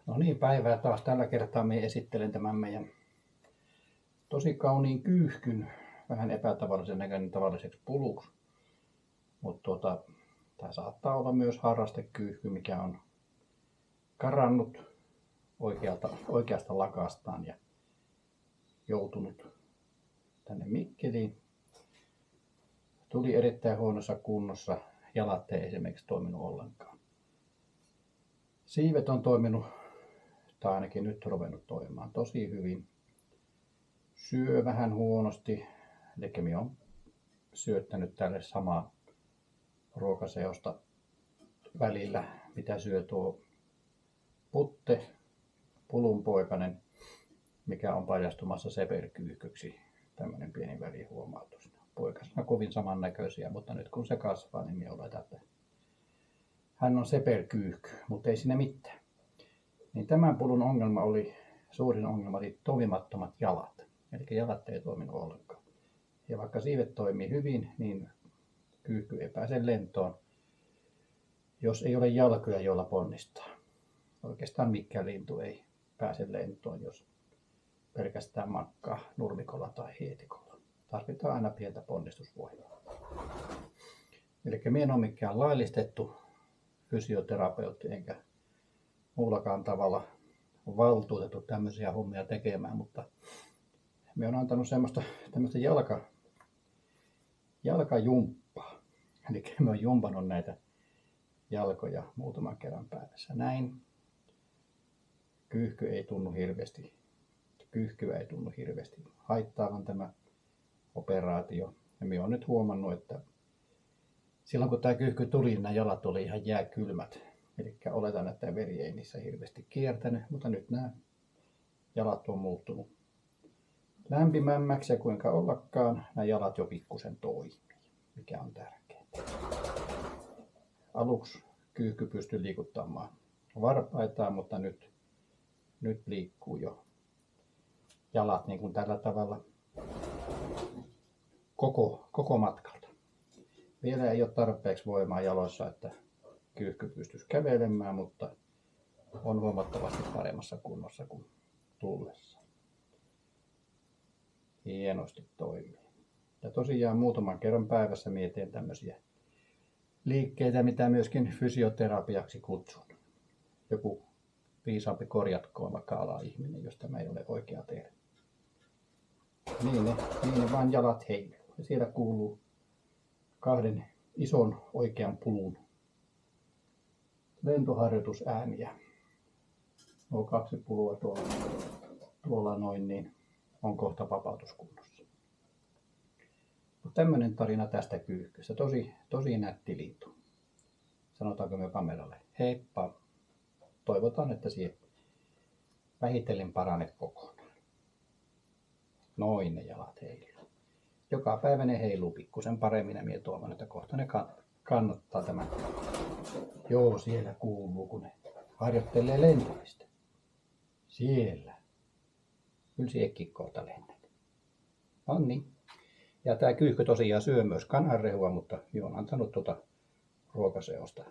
No niin, päivää taas. Tällä kertaa me esittelen tämän meidän tosi kauniin kyyhkyn. Vähän epätavallisen näköinen tavalliseksi puluksi. Mutta tämä saattaa olla myös harrastekyyhky, mikä on karannut oikeasta lakastaan ja joutunut tänne Mikkeliin. Tuli erittäin huonossa kunnossa. Jalat ei esimerkiksi toiminut ollenkaan. Siivet on toiminut, tai ainakin nyt on ruvennut toimimaan tosi hyvin. Syö vähän huonosti, eli minä olen syöttänyt tälle samaa ruokaseosta välillä, mitä syö tuo Putte, pulunpoikainen, mikä on paljastumassa seperkyyhkyksi. Tämmöinen pieni välihuomautus. Poikasena kovin samannäköisiä, mutta nyt kun se kasvaa, niin minä oletan, että hän on seperkyyhky, mutta ei siinä mitään. Niin tämän pulun suurin ongelma oli toimimattomat jalat. Eli jalat ei toiminut ollenkaan. Ja vaikka siivet toimii hyvin, niin kyyhky ei pääse lentoon, jos ei ole jalkoja, joilla ponnistaa. Oikeastaan mikään lintu ei pääse lentoon, jos pelkästään makkaa nurmikolla tai hietikolla. Tarvitaan aina pientä ponnistusvoimaa. Eli minä en ole mikään laillistettu fysioterapeutti enkä muullakaan tavalla valtuutettu tämmöisiä hommia tekemään, mutta minä olen antanut tämmöistä jalkajumppaa. Eli minä olen jumpannut näitä jalkoja muutaman kerran päivässä. Näin. Kyyhkyä ei tunnu hirveästi haittaavan tämä operaatio. Ja minä olen nyt huomannut, että silloin kun tämä kyyhky tuli, nämä jalat oli ihan jääkylmät. Eli oletan, että veri ei niissä hirveästi kiertänyt, mutta nyt nämä jalat on muuttunut lämpimämmäksi ja kuinka ollakaan, nämä jalat jo pikkusen toimii, mikä on tärkeää. Aluksi kyyhky pystyi liikuttamaan varpaitaan, mutta nyt liikkuu jo jalat niin kuin tällä tavalla koko matkalta. Vielä ei ole tarpeeksi voimaa jaloissa, että kyyhky pystyisi kävelemään, mutta on huomattavasti paremmassa kunnossa kuin tullessa. Hienosti toimii. Ja tosiaan muutaman kerran päivässä mietin tämmöisiä liikkeitä, mitä myöskin fysioterapiaksi kutsun. Joku viisaampi korjatkoon vaikka ala-ihminen, jos tämä ei ole oikea termi. Niin ne vaan jalat heiluu. Ja siellä kuuluu kahden ison oikean pulun lentoharjoitusääniä. Nuo kaksi pulua tuolla noin niin on kohta vapautuskunnossa. Mutta tämmöinen tarina tästä kyyhkystä. Tosi nätti lintu. Sanotaanko me kameralle heippa. Toivotaan, että siihen vähitellen paranet kokonaan. Noin ne jalat heiluu. Joka päivä ne heiluu pikkusen paremmin ja minä toivon, että kohta ne kannattaa tämän. Joo, siellä kuuluu, kun ne harjoittelee lentämistä. Siellä. Kyllä siekin kohta lennät. Noniin. Ja tämä kyyhky tosiaan syö myös kananrehua, mutta minä olen antanut ruokaseosta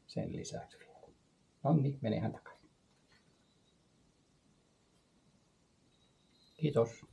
sen lisäksi vielä. Noniin, menehän takaisin. Kiitos.